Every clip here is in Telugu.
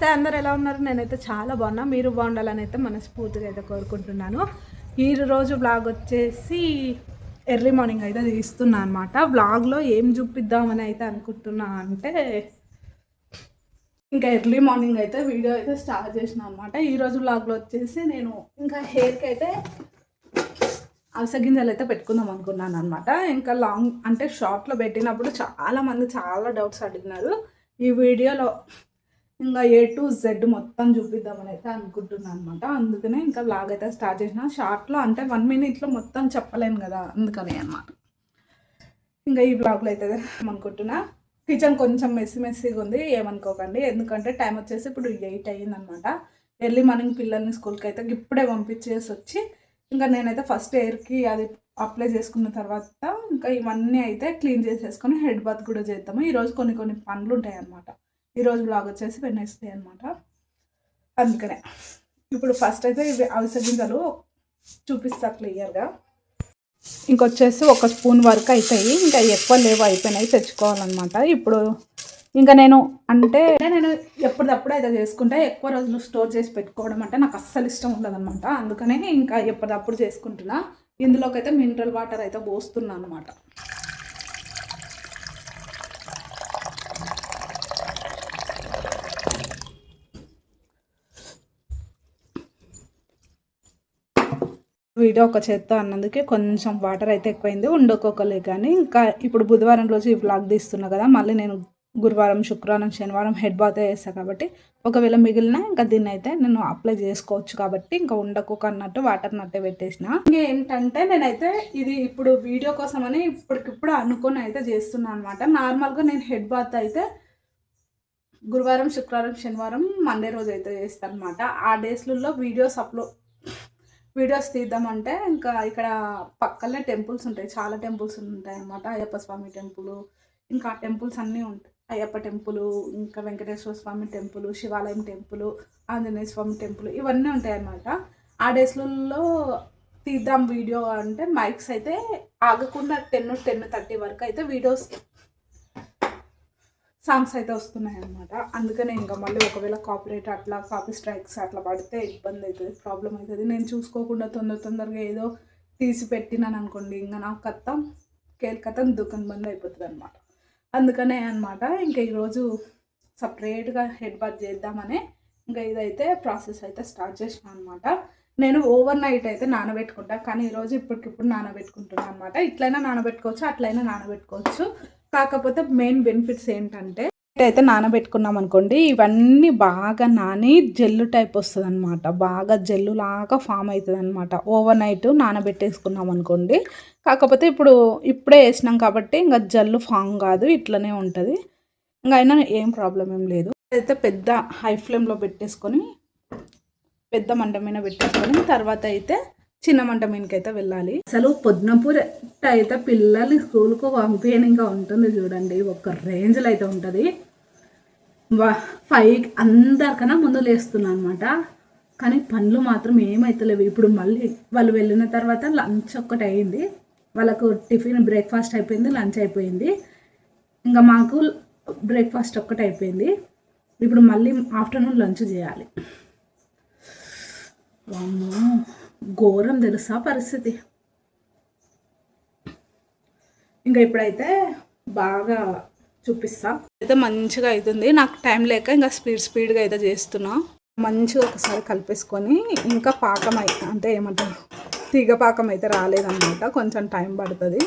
నమస్తే, అందరు ఎలా ఉన్నారు? నేనైతే చాలా బాగున్నా. మీరు బాగుండాలని అయితే మనస్ఫూర్తిగా అయితే కోరుకుంటున్నాను. ఈరోజు బ్లాగ్ వచ్చేసి ఎర్లీ మార్నింగ్ అయితే తీస్తున్నా అనమాట. బ్లాగ్లో ఏం చూపిద్దామని అయితే అనుకుంటున్నా అంటే ఇంకా ఎర్లీ మార్నింగ్ అయితే వీడియో అయితే స్టార్ట్ చేసిన అనమాట. ఈరోజు బ్లాగ్లో వచ్చేసి నేను ఇంకా హెయిర్కి అయితే అలస గింజలు అయితే పెట్టుకుందాం అనుకున్నాను అనమాట. ఇంకా లాంగ్ అంటే షార్ట్లో పెట్టినప్పుడు చాలామంది చాలా డౌట్స్ అడిగినారు. ఈ వీడియోలో ఇంకా A to Z మొత్తం చూపిద్దామని అయితే అనుకుంటున్నాను అనమాట. అందుకనే ఇంకా బ్లాగ్ అయితే స్టార్ట్ చేసిన. షార్ట్లో అంటే 1 minute మొత్తం చెప్పలేను కదా, అందుకనే అనమాట. ఇంకా ఈ బ్లాగ్లో అయితే అనుకుంటున్నా. కిచెన్ కొంచెం మెస్సీగా ఉంది, ఏమనుకోకండి. ఎందుకంటే టైం వచ్చేసి ఇప్పుడు 8 అయ్యిందనమాట. ఎర్లీ మార్నింగ్ పిల్లల్ని స్కూల్కి అయితే ఇప్పుడే పంపించేసి వచ్చి ఇంకా నేనైతే ఫస్ట్ హెయిర్కి అది అప్లై చేసుకున్న తర్వాత ఇంకా ఇవన్నీ అయితే క్లీన్ చేసేసుకొని హెడ్ బాత్ కూడా చేద్దాము. ఈరోజు కొన్ని పనులు ఉంటాయి అన్నమాట. ఈరోజు బ్లాగ్ వచ్చేసి వెడ్నెస్డే అనమాట. అందుకనే ఇప్పుడు ఫస్ట్ అయితే ఇవి అవిసె గింజలు చూపిస్తా క్లియర్గా. ఇంకొచ్చేసి 1 స్పూన్ వరకు అవుతాయి, ఇంకా ఎక్కువ లేవు, అయిపోయినాయి, తెచ్చుకోవాలన్నమాట. ఇప్పుడు ఇంకా నేను ఎప్పటికప్పుడు అయితే చేసుకుంటే ఎక్కువ రోజులు స్టోర్ చేసి పెట్టుకోవడం అంటే నాకు అస్సలు ఇష్టం ఉండదన్నమాట. అందుకనే ఇంకా ఎప్పటికప్పుడు చేసుకుంటున్నా. ఇందులోకి అయితే మినరల్ వాటర్ అయితే పోస్తున్నా అనమాట. వీడియో ఒక చేత్తో అన్నందుకే కొంచెం వాటర్ అయితే ఎక్కువైంది, ఉండకోకలే. కానీ ఇంకా ఇప్పుడు బుధవారం రోజు ఈ వ్లాగ్ తీస్తున్నా కదా, మళ్ళీ నేను గురువారం, శుక్రవారం, శనివారం హెడ్ బాత్ చేస్తాను కాబట్టి ఒకవేళ మిగిలిన ఇంకా దీన్ని అయితే నేను అప్లై చేసుకోవచ్చు కాబట్టి ఇంకా ఉండకోక అన్నట్టు వాటర్ నట్టే పెట్టేసిన. ఇంకా ఏంటంటే నేనైతే ఇది ఇప్పుడు వీడియో కోసం అని ఇప్పటికిప్పుడు అనుకొని అయితే చేస్తున్నాను అనమాట. నార్మల్గా నేను హెడ్ బాత్ అయితే గురువారం, శుక్రవారం, శనివారం, మండే రోజు అయితే చేస్తాను అనమాట. ఆ డేస్లలో వీడియోస్ తీద్దామంటే ఇంకా ఇక్కడ పక్కనే టెంపుల్స్ ఉంటాయి, చాలా టెంపుల్స్ ఉంటాయి అన్నమాట. అయ్యప్ప స్వామి టెంపుల్, ఇంకా టెంపుల్స్ అన్నీ ఉంటాయి. అయ్యప్ప టెంపుల్, ఇంకా వెంకటేశ్వర స్వామి టెంపుల్, శివాలయం టెంపుల్, ఆంజనేయ స్వామి టెంపుల్, ఇవన్నీ ఉంటాయి అన్నమాట. ఆ డేస్లలో తీద్దాం వీడియో అంటే మైక్స్ అయితే ఆగకుండా 10-10:30 వరకు అయితే వీడియోస్ సాంగ్స్ అయితే వస్తున్నాయి అన్నమాట. అందుకనే ఇంకా మళ్ళీ ఒకవేళ కాపీరైట్ అట్లా కాపీ స్ట్రైక్స్ అట్లా పడితే ఇబ్బంది అవుతుంది, ప్రాబ్లం అవుతుంది. నేను చూసుకోకుండా తొందరగా ఏదో తీసి పెట్టినాను అనుకోండి, ఇంకా నాకు కథం దుకాణం బంద్ అయిపోతుంది అనమాట. అందుకనే అనమాట ఇంకా ఈరోజు సపరేట్గా హెడ్ బాత్ చేద్దామని ఇంకా ఇదైతే ప్రాసెస్ అయితే స్టార్ట్ చేసిన అనమాట. నేను ఓవర్ నైట్ అయితే నానబెట్టుకుంటా, కానీ ఈరోజు ఇప్పటికిప్పుడు నానబెట్టుకుంటున్నాను అనమాట. ఇట్లయినా నానబెట్టుకోవచ్చు, అట్లయినా నానబెట్టుకోవచ్చు. కాకపోతే మెయిన్ బెనిఫిట్స్ ఏంటంటే అయితే నానబెట్టుకున్నాం అనుకోండి, ఇవన్నీ బాగా నాని జెల్లు టైప్ వస్తుంది అనమాట. బాగా జెల్లు లాగా ఫామ్ అవుతుంది అనమాట ఓవర్ నైట్ నానబెట్టేసుకున్నాం అనుకోండి. కాకపోతే ఇప్పుడే వేసినాం కాబట్టి ఇంకా జల్లు ఫామ్ కాదు, ఇట్లనే ఉంటుంది. ఇంకా అయినా ఏం ప్రాబ్లం ఏం లేదు. అయితే పెద్ద హై ఫ్లేమ్లో పెట్టేసుకొని పెద్ద మంట మీద పెట్టేసుకొని తర్వాత అయితే చిన్న మంట మీదకైతే వెళ్ళాలి. అసలు పొద్దునపూర అయితే పిల్లల్ని స్కూల్కు పంపించడానికి ఉంటుంది చూడండి, ఒక రేంజ్లో అయితే ఉంటుంది. 5 అందరికన్నా ముందు లేస్తున్నాను అనమాట. కానీ పనులు మాత్రం ఏమవుతలేవు. ఇప్పుడు మళ్ళీ వాళ్ళు వెళ్ళిన తర్వాత లంచ్ ఒక్కటి అయింది, వాళ్ళకు టిఫిన్ బ్రేక్ఫాస్ట్ అయిపోయింది, లంచ్ అయిపోయింది. ఇంకా మాకు బ్రేక్ఫాస్ట్ ఒక్కటి అయిపోయింది. ఇప్పుడు మళ్ళీ ఆఫ్టర్నూన్ లంచ్ చేయాలి. ఘోరం తెలుసా పరిస్థితి. ఇంకా ఇప్పుడైతే బాగా చూపిస్తా. అయితే మంచిగా అవుతుంది, నాకు టైం లేక ఇంకా స్పీడ్గా అయితే చేస్తున్నా. మంచిగా ఒకసారి కలిపేసుకొని ఇంకా పాకం అంటే ఏమంటారు, తీగ పాకం అయితే రాలేదన్నమాట, కొంచెం టైం పడుతుంది.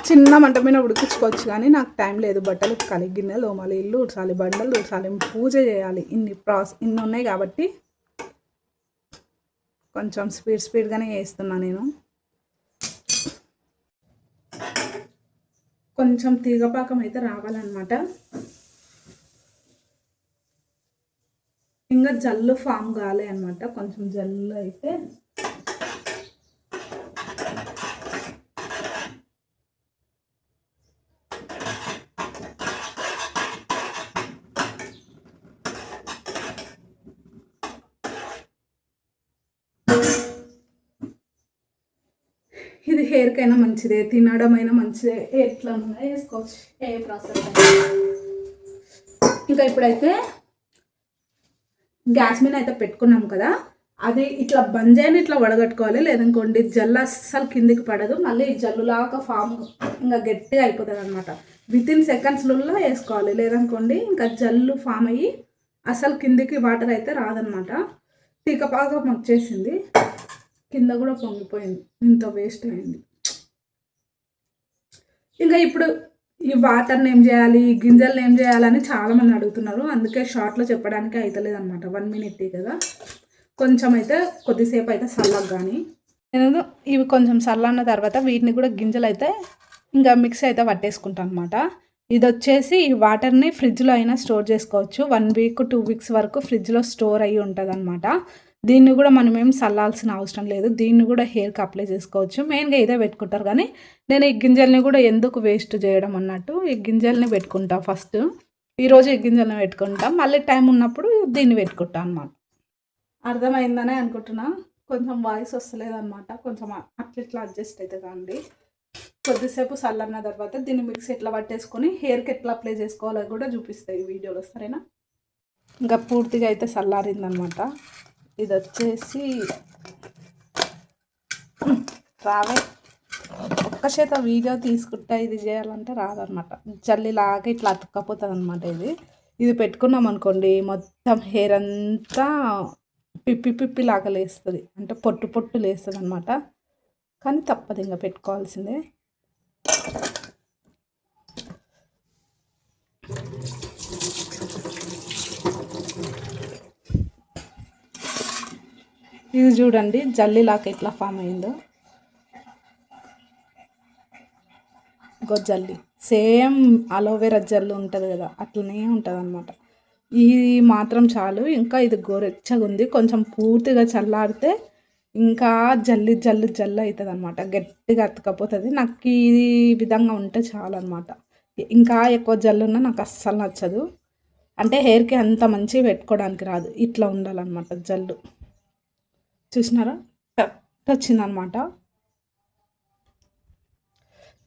చిన్న మంట మీద ఉడికించుకోవచ్చు, కానీ నాకు టైం లేదు. బట్టలు ఉతకాలి, గిన్నెలు తోమాలి, ఇల్లు ఉడచాలి, బండలు ఉడచాలి, పూజ చేయాలి, ఇన్ని ఉన్నాయి కాబట్టి కొంచెం స్పీడ్గానే చేస్తున్నా నేను. కొంచెం తీగపాకం అయితే రావాలన్నమాట. ఇంకా జల్లు ఫామ్ కాలే అనమాట, కొంచెం జల్లు అయితే ఇది హెయిర్కైనా మంచిదే, తినడమైనా మంచిదే, ఎట్లా వేసుకోవచ్చు, ఏ ప్రాసెస్. ఇంకా ఇప్పుడైతే గ్యాస్ మీద అయితే పెట్టుకున్నాం కదా, అది ఇట్లా బంద్ చేయని ఇట్లా వడగట్టుకోవాలి. లేదనుకోండి జల్లు అస్సలు కిందికి పడదు, మళ్ళీ జల్లులాగా ఫామ్ ఇంకా గట్టిగా అయిపోతుంది అనమాట. వితిన్ సెకండ్స్లో వేసుకోవాలి, లేదనుకోండి ఇంకా జల్లు ఫామ్ అయ్యి అసలు కిందికి వాటర్ అయితే రాదనమాట. తీగపాగా వచ్చేసింది, కింద కూడా పొంగిపోయింది, ఇంత వేస్ట్ అయింది. ఇంకా ఇప్పుడు ఈ వాటర్ని ఏం చేయాలి, ఈ గింజలను ఏం చేయాలని చాలామంది అడుగుతున్నారు. అందుకే షార్ట్లో చెప్పడానికి అవుతలేదు అనమాట. 1 minute కదా, కొంచెం అయితే కొద్దిసేపు అయితే చల్లగా కానీ నేను ఇవి కొంచెం చల్లన్న తర్వాత వీటిని కూడా గింజలు అయితే ఇంకా మిక్స్ అయితే పట్టేసుకుంటాను అనమాట. ఇది వచ్చేసి ఈ వాటర్ని ఫ్రిడ్జ్లో అయినా స్టోర్ చేసుకోవచ్చు. 1 week 2 weeks వరకు ఫ్రిడ్జ్లో స్టోర్ అయ్యి ఉంటుంది అనమాట. దీన్ని కూడా మనం ఏం చల్లాల్సిన అవసరం లేదు, దీన్ని కూడా హెయిర్కి అప్లై చేసుకోవచ్చు. మెయిన్గా ఇదే పెట్టుకుంటారు, కానీ నేను ఈ గింజల్ని కూడా ఎందుకు వేస్ట్ చేయడం అన్నట్టు ఈ గింజల్ని పెట్టుకుంటా. ఫస్ట్ ఈరోజు ఈ గింజల్ని పెట్టుకుంటా, మళ్ళీ టైం ఉన్నప్పుడు దీన్ని పెట్టుకుంటా అనమాట. అర్థమైందనే అనుకుంటున్నా, కొంచెం వాయిస్ వస్తలేదు అనమాట, కొంచెం అట్లా ఇట్లా అడ్జస్ట్ అయితే కాండి. కొద్దిసేపు చల్లన్న తర్వాత దీన్ని మిక్స్ ఎట్లా పట్టేసుకొని హెయిర్కి ఎట్లా అప్లై చేసుకోవాలో కూడా చూపిస్తాయి ఈ వీడియోలో, సరేనా? ఇంకా పూర్తిగా అయితే చల్లారిందనమాట. ఇది వచ్చేసి రావే ఒక్క చేత వీడియో తీసుకుంటా ఇది చేయాలంటే రాదనమాట, జల్లిలాగా ఇట్లా అతుక్కపోతుంది అనమాట. ఇది పెట్టుకున్నాం అనుకోండి మొత్తం హెయిర్ అంతా పిప్పి లాగా లేస్తుంది, అంటే పొట్టు లేస్తుంది అనమాట. కానీ తప్పదు, ఇంకా పెట్టుకోవాల్సిందే. ఇది చూడండి జల్లిలాగా ఎట్లా ఫామ్ అయిందో, జల్లి సేమ్ అలోవెరా జల్లు ఉంటుంది కదా అట్లనే ఉంటుంది అనమాట. ఇది మాత్రం చాలు, ఇంకా ఇది గోరెచ్చగా ఉంది. కొంచెం పూర్తిగా చల్లారితే ఇంకా జల్లు అవుతుంది అనమాట, గట్టిగా అతుకపోతుంది. నాకు ఈ విధంగా ఉంటే చాలు అనమాట. ఇంకా ఎక్కువ జల్లు ఉన్నా నాకు అస్సలు నచ్చదు, అంటే హెయిర్కి అంత మంచిగా పెట్టుకోవడానికి రాదు. ఇట్లా ఉండాలన్నమాట జల్లు. చూసినారా, కరెక్ట్ వచ్చిందనమాట.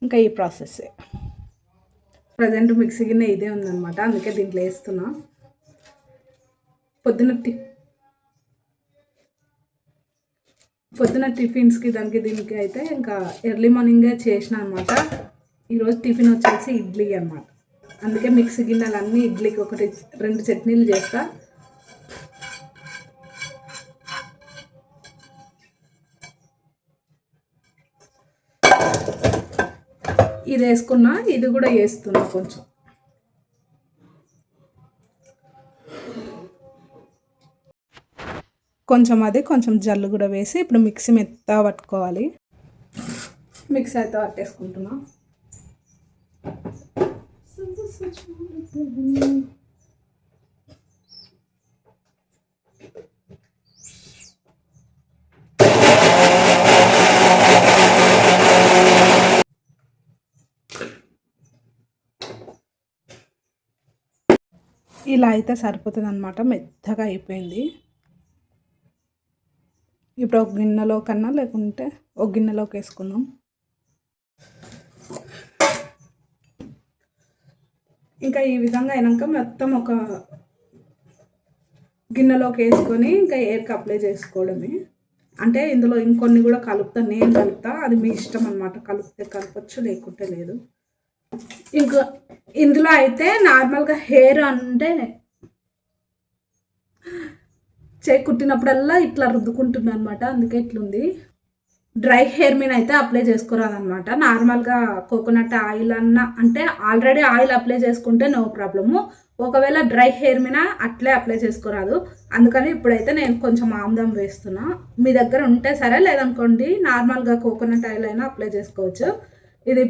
ఇంకా ఈ ప్రాసెస్ ప్రజెంట్ మిక్సీ గిన్నె ఇదే ఉందన్నమాట, అందుకే దీంట్లో వేస్తున్నా. పొద్దున టిఫిన్స్కి దీనికి అయితే ఇంకా ఎర్లీ మార్నింగే చేసిన అనమాట. ఈరోజు టిఫిన్ వచ్చేసి ఇడ్లీ అనమాట, అందుకే మిక్సీ గిన్నెలన్నీ ఇడ్లీకి 1-2 చట్నీలు చేస్తా. ఇది వేసుకున్నా, ఇది కూడా వేస్తున్నా కొంచెం. కొంచెం జల్లు కూడా వేసి ఇప్పుడు మిక్సీ మెత్తగా పట్టుకోవాలి. మిక్సీ అయితే పట్టేసుకుంటున్నా. ఇలా అయితే సరిపోతుంది అనమాట, మెత్తగా అయిపోయింది. ఇప్పుడు ఒక గిన్నెలో కన్నా లేకుంటే ఒక గిన్నెలోకి వేసుకుందాం. ఇంకా ఈ విధంగా అయినాక మొత్తం ఒక గిన్నెలోకి వేసుకొని ఇంకా హెయిర్కి అప్లై చేసుకోవడమే. అంటే ఇందులో ఇంకొన్ని కూడా నేను కలుపుతా, అది మీ ఇష్టం అనమాట, కలిపితే కలపచ్చు లేకుంటే లేదు. ఇంకా ఇందులో అయితే నార్మల్గా హెయిర్ అంటే కుట్టినప్పుడల్లా ఇట్లా రుద్దుకుంటుంది అనమాట, అందుకే ఇట్లుంది. డ్రై హెయిర్ మీద అయితే అప్లై చేసుకోరాదనమాట. నార్మల్గా కోకోనట్ ఆయిల్ అంటే ఆల్రెడీ ఆయిల్ అప్లై చేసుకుంటే నో ప్రాబ్లము. ఒకవేళ డ్రై హెయిర్ మీద అట్లే అప్లై చేసుకోరాదు, అందుకని ఇప్పుడైతే నేను కొంచెం ఆముదం వేస్తున్నా. మీ దగ్గర ఉంటే సరే, లేదనుకోండి నార్మల్గా కోకోనట్ ఆయిల్ అయినా అప్లై చేసుకోవచ్చు. ఇది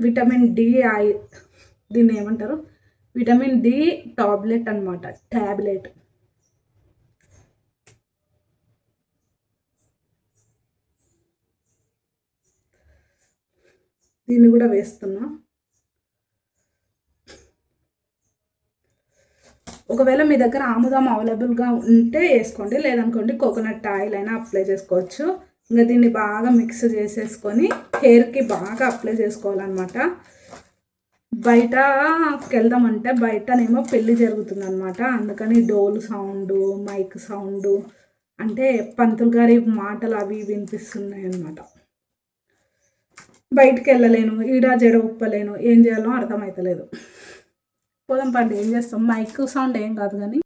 విటమిన్ డి ఆయిల్, దీన్ని ఏమంటారు, విటమిన్ డి టాబ్లెట్ అనమాట, ట్యాబ్లెట్. దీన్ని కూడా వేస్తున్నా. ఒకవేళ మీ దగ్గర ఆముదం అవైలబుల్గా ఉంటే వేసుకోండి, లేదనుకోండి కోకోనట్ ఆయిల్ అయినా అప్లై చేసుకోవచ్చు. ఇంకా దీన్ని బాగా మిక్స్ చేసేసుకొని హెయిర్కి బాగా అప్లై చేసుకోవాలన్నమాట. బయటకి వెళ్దామంటే బయటనేమో పెళ్ళి జరుగుతుందనమాట. అందుకని డోలు సౌండు, మైక్ సౌండు అంటే పంతులు గారి మాటలు అవి వినిపిస్తున్నాయి అన్నమాట. బయటికి వెళ్ళలేను, ఈడ జడ ఉప్పలేను, ఏం చేయాలో అర్థమవుతలేదు. పోదాం పండి, ఏం చేస్తాం, మైక్ సౌండ్ ఏం కాదు కానీ.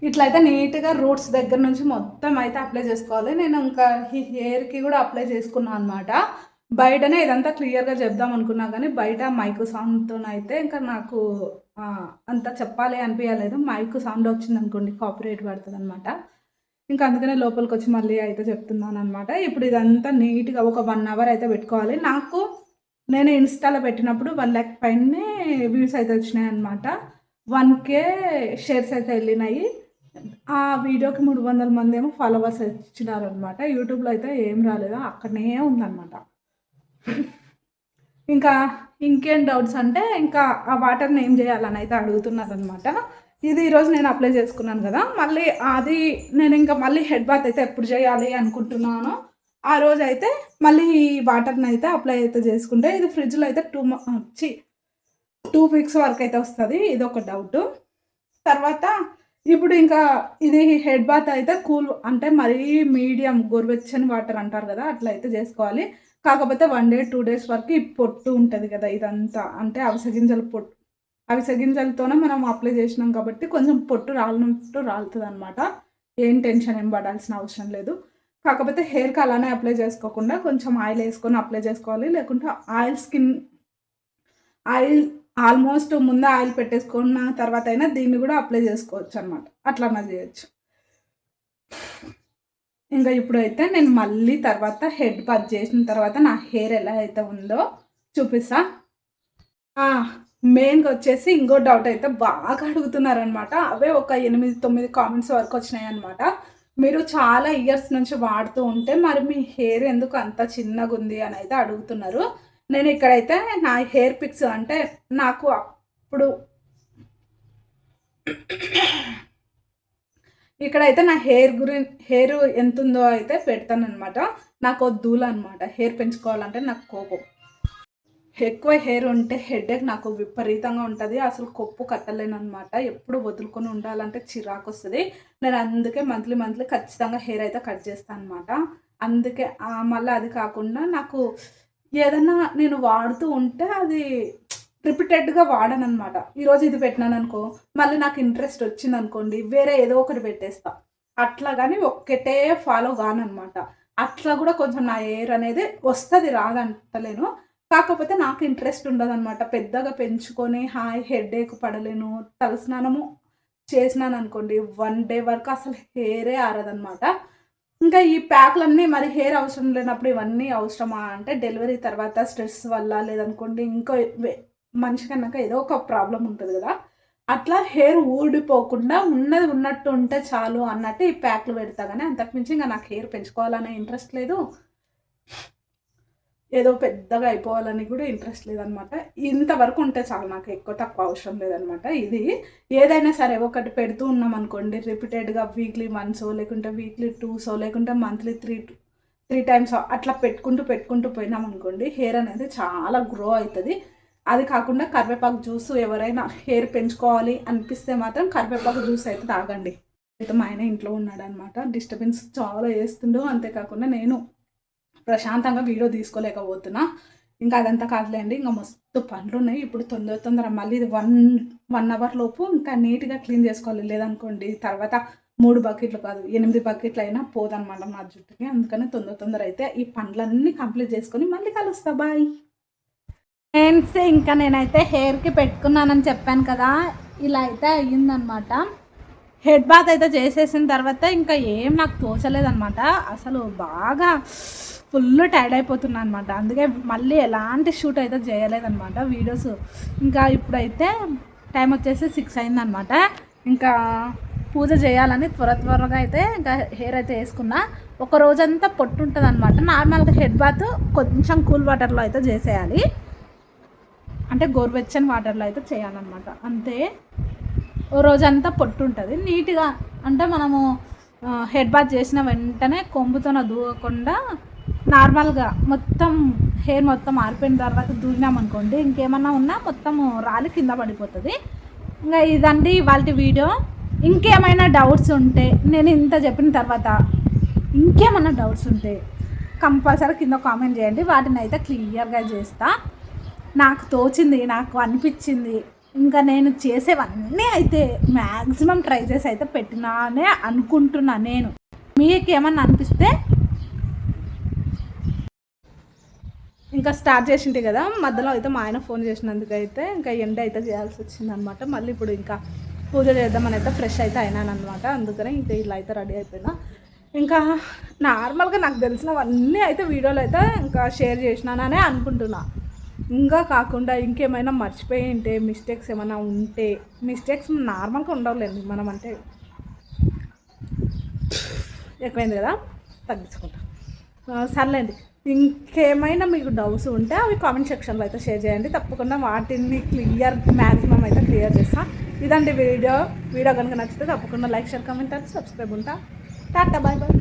ఇట్లయితే నీట్గా రూట్స్ దగ్గర నుంచి మొత్తం అయితే అప్లై చేసుకోవాలి. నేను ఇంకా ఈ హెయిర్కి కూడా అప్లై చేసుకున్నాను అనమాట. బయటనే ఇదంతా క్లియర్గా చెప్దాం అనుకున్నా కానీ బయట మైక్ సౌండ్తో అయితే ఇంకా నాకు అంత చెప్పాలి అనిపించలేదు. మైక్ సౌండ్ వచ్చింది అనుకోండి కాపీరైట్ పడుతుంది అనమాట. ఇంకా అందుకనే లోపలికి వచ్చి మళ్ళీ అయితే చెప్తున్నాను అనమాట. ఇప్పుడు ఇదంతా నీట్గా ఒక 1 అవర్ అయితే పెట్టుకోవాలి. నాకు నేను ఇన్స్టాలో పెట్టినప్పుడు 1 lakh పైనే వ్యూస్ అయితే వచ్చినాయి అనమాట. 1K షేర్స్ అయితే వెళ్ళినాయి. ఆ వీడియోకి 300 మంది ఏమో ఫాలోవర్స్ ఇచ్చినారనమాట. యూట్యూబ్లో అయితే ఏం రాలేదు, అక్కడనే ఉందన్నమాట. ఇంకా ఇంకేం డౌట్స్ అంటే ఇంకా ఆ వాటర్ని ఏం చేయాలని అయితే అడుగుతున్నారనమాట. ఇది ఈరోజు నేను అప్లై చేసుకున్నాను కదా, మళ్ళీ అది నేను ఇంకా మళ్ళీ హెడ్ బాత్ అయితే ఎప్పుడు చేయాలి అనుకుంటున్నాను. ఆ రోజు అయితే మళ్ళీ ఈ వాటర్ని అయితే అప్లై అయితే చేసుకుంటే ఇది ఫ్రిడ్జ్లో అయితే 2 వీక్స్ వరకు అయితే వస్తుంది. ఇది ఒక డౌట్. తర్వాత ఇప్పుడు ఇంకా ఇది హెడ్ బాత్ అయితే కూల్ అంటే మరీ మీడియం గోరువెచ్చని వాటర్ అంటారు కదా, అట్లా అయితే చేసుకోవాలి. కాకపోతే 1 day 2 days వరకు ఈ పొట్టు ఉంటుంది కదా, ఇదంతా అంటే అవిసె గింజల పొట్టు, అవిసె గింజలతోనే మనం అప్లై చేసినాం కాబట్టి కొంచెం పొట్టు రాలినట్టు రాలుతుంది అనమాట. ఏం టెన్షన్ ఏం పడాల్సిన అవసరం లేదు. కాకపోతే హెయిర్కి అలానే అప్లై చేసుకోకుండా కొంచెం ఆయిల్ వేసుకొని అప్లై చేసుకోవాలి. లేకుంటే ఆయిల్ ఆల్మోస్ట్ ముందే ఆయిల్ పెట్టేసుకున్న తర్వాత అయినా దీన్ని కూడా అప్లై చేసుకోవచ్చు అనమాట. అట్లా చేయొచ్చు. ఇంకా ఇప్పుడైతే నేను మళ్ళీ తర్వాత హెడ్ బాత్ చేసిన తర్వాత నా హెయిర్ ఎలా అయితే ఉందో చూపిస్తా. మెయిన్గా వచ్చేసి ఇంకో డౌట్ అయితే బాగా అడుగుతున్నారనమాట. అవే ఒక 8-9 కామెంట్స్ వరకు వచ్చినాయి అనమాట. మీరు చాలా ఇయర్స్ నుంచి వాడుతూ ఉంటే మరి మీ హెయిర్ ఎందుకు అంత చిన్నగా ఉంది అని అయితే అడుగుతున్నారు. నేను ఇక్కడైతే నా హెయిర్ పిక్స్ అంటే నాకు అప్పుడు ఇక్కడైతే నా హెయిర్ ఎంత ఉందో అయితే పెడతాను అనమాట. నాకు దూల అనమాట. హెయిర్ పెంచుకోవాలంటే నాకు కోపం. ఎక్కువ హెయిర్ ఉంటే హెడేక్ నాకు విపరీతంగా ఉంటుంది. అసలు కొప్పు కట్టలేను అనమాట. ఎప్పుడు వదులుకొని ఉండాలంటే చిరాకు వస్తుంది. నేను అందుకే మంత్లీ ఖచ్చితంగా హెయిర్ అయితే కట్ చేస్తాను అనమాట. అందుకే మళ్ళీ అది కాకుండా నాకు ఏదన్నా నేను వాడుతూ ఉంటే అది రిపీటెడ్గా వాడను అనమాట. ఈరోజు ఇది పెట్టినాను అనుకో, మళ్ళీ నాకు ఇంట్రెస్ట్ వచ్చింది అనుకోండి వేరే ఏదో ఒకటి పెట్టేస్తా. అట్లా కానీ ఒక్కటే ఫాలో కానమాట. అట్లా కూడా కొంచెం నా హెయిర్ అనేది వస్తుంది, రాదంటలేను. కాకపోతే నాకు ఇంట్రెస్ట్ ఉండదు అనమాట. పెద్దగా పెంచుకొని హెడేక్ పడలేను. తలస్నానము చేసినాను అనుకోండి 1 day వరకు అసలు హెయిరే ఆరదనమాట. ఇంకా ఈ ప్యాక్లన్నీ మరి హెయిర్ అవసరం లేనప్పుడు ఇవన్నీ అవసరమా అంటే డెలివరీ తర్వాత స్ట్రెస్ వల్ల లేదనుకోండి ఇంకో మనిషికన్నాక ఏదో ఒక ప్రాబ్లం ఉంటుంది కదా, అట్లా హెయిర్ ఊడిపోకుండా ఉన్నది ఉన్నట్టు ఉంటే చాలు అన్నట్టు ఈ ప్యాక్లు పెడతా. కానీ అంతకుమించి ఇంకా నాకు హెయిర్ పెంచుకోవాలనే ఇంట్రెస్ట్ లేదు, ఏదో పెద్దగా అయిపోవాలని కూడా ఇంట్రెస్ట్ లేదనమాట. ఇంతవరకు ఉంటే చాలు, నాకు ఎక్కువ తక్కువ అవసరం లేదనమాట. ఇది ఏదైనా సరే ఒకటి పెడుతూ ఉన్నాం అనుకోండి రిపీటెడ్గా వీక్లీ 1 లేకుంటే వీక్లీ 2 లేకుంటే మంత్లీ 3 times అట్లా పెట్టుకుంటూ పోయినాం అనుకోండి హెయిర్ అనేది చాలా గ్రో అవుతుంది. అది కాకుండా కరివేపాకు జ్యూస్ ఎవరైనా హెయిర్ పెంచుకోవాలి అనిపిస్తే మాత్రం కరివేపాకు జ్యూస్ అయితే తాగండి. అయితే మా ఆయన ఇంట్లో ఉన్నాడనమాట, డిస్టర్బెన్స్ చాలా చేస్తుండో. అంతేకాకుండా నేను ప్రశాంతంగా వీడియో తీసుకోలేకపోతున్నా. ఇంకా అదంతా కాదులేండి, ఇంకా మస్తు పనులు ఉన్నాయి. ఇప్పుడు తొందర మళ్ళీ ఇది 1 hour లోపు ఇంకా నీట్గా క్లీన్ చేసుకోవాలి. లేదనుకోండి తర్వాత 3 బకెట్లు కాదు 8 బకెట్లు అయినా పోదనమాట మా జుట్టుకి. అందుకని తొందర అయితే ఈ పనులన్నీ కంప్లీట్ చేసుకొని మళ్ళీ కలుస్తా. Bye friends. ఇంకా నేనైతే హెయిర్కి పెట్టుకున్నానని చెప్పాను కదా, ఇలా అయితే అయ్యిందనమాట. హెడ్ బాత్ అయితే చేసేసిన తర్వాత ఇంకా ఏం నాకు తోచలేదనమాట. అసలు బాగా ఫుల్ టైర్డ్ అయిపోతున్నా అనమాట. అందుకే మళ్ళీ ఎలాంటి షూట్ అయితే చేయలేదనమాట వీడియోస్. ఇంకా ఇప్పుడైతే టైం వచ్చేసి 6 అయిందనమాట. ఇంకా పూజ చేయాలని త్వరగా అయితే ఇంకా హెయిర్ అయితే వేసుకున్నా. ఒక రోజంతా పొట్టు ఉంటుంది అనమాట. నార్మల్గా హెడ్ బాత్ కొంచెం కూల్ వాటర్లో అయితే చేసేయాలి, అంటే గోరువెచ్చని వాటర్లో అయితే చేయాలన్నమాట. అంతే. ఓ రోజంతా పొట్టు ఉంటుంది నీట్గా. అంటే మనము హెడ్ బాత్ చేసిన వెంటనే కొంబుతో దూవకుండా నార్మల్గా మొత్తం హెయిర్ మొత్తం ఆరిపోయిన తర్వాత దూరినామనుకోండి, ఇంకేమన్నా ఉన్నా మొత్తం రాలి కింద పడిపోతుంది. ఇంకా ఇదండి ఇవాళ వీడియో. ఇంకేమైనా డౌట్స్ ఉంటే, నేను ఇంత చెప్పిన తర్వాత ఇంకేమైనా డౌట్స్ ఉంటే కంపల్సరీ కింద కామెంట్ చేయండి. వాటిని అయితే క్లియర్గా చేస్తా. నాకు తోచింది, నాకు అనిపించింది, ఇంకా నేను చేసేవన్నీ అయితే మ్యాక్సిమం ట్రై చేసి అయితే పెట్టినానే అనుకుంటున్నా. నేను మీకు ఏమన్నా అనిపిస్తే ఇంకా స్టార్ట్ చేసింటే కదా, మధ్యలో అయితే మా ఆయన ఫోన్ చేసినందుకైతే ఇంకా ఎండ అయితే చేయాల్సి వచ్చిందనమాట. మళ్ళీ ఇప్పుడు ఇంకా పూజ చేద్దామని అయితే ఫ్రెష్ అయితే అయినానమాట. అందుకనే ఇంకా ఇలా అయితే రెడీ అయిపోయినా. ఇంకా నార్మల్గా నాకు తెలిసినవన్నీ అయితే వీడియోలో అయితే ఇంకా షేర్ చేసినాననే అనుకుంటున్నా. ఇంకా కాకుండా ఇంకేమైనా మర్చిపోయి ఉంటే, మిస్టేక్స్ ఏమైనా ఉంటే, మిస్టేక్స్ నార్మల్గా ఉండవులేండి, మనం అంటే ఎక్కువైంది కదా తగ్గించుకుంటాం. సర్లేండి. ఇంకేమైనా మీకు డౌట్స్ ఉంటే అవి కామెంట్ సెక్షన్లో అయితే షేర్ చేయండి. తప్పకుండా వాటిని మ్యాక్సిమం అయితే క్లియర్ చేస్తాను. ఇదండి వీడియో కనుక నచ్చితే తప్పకుండా like, share, comment and subscribe ఉంటా. టాటా, బాయ్ బాయ్.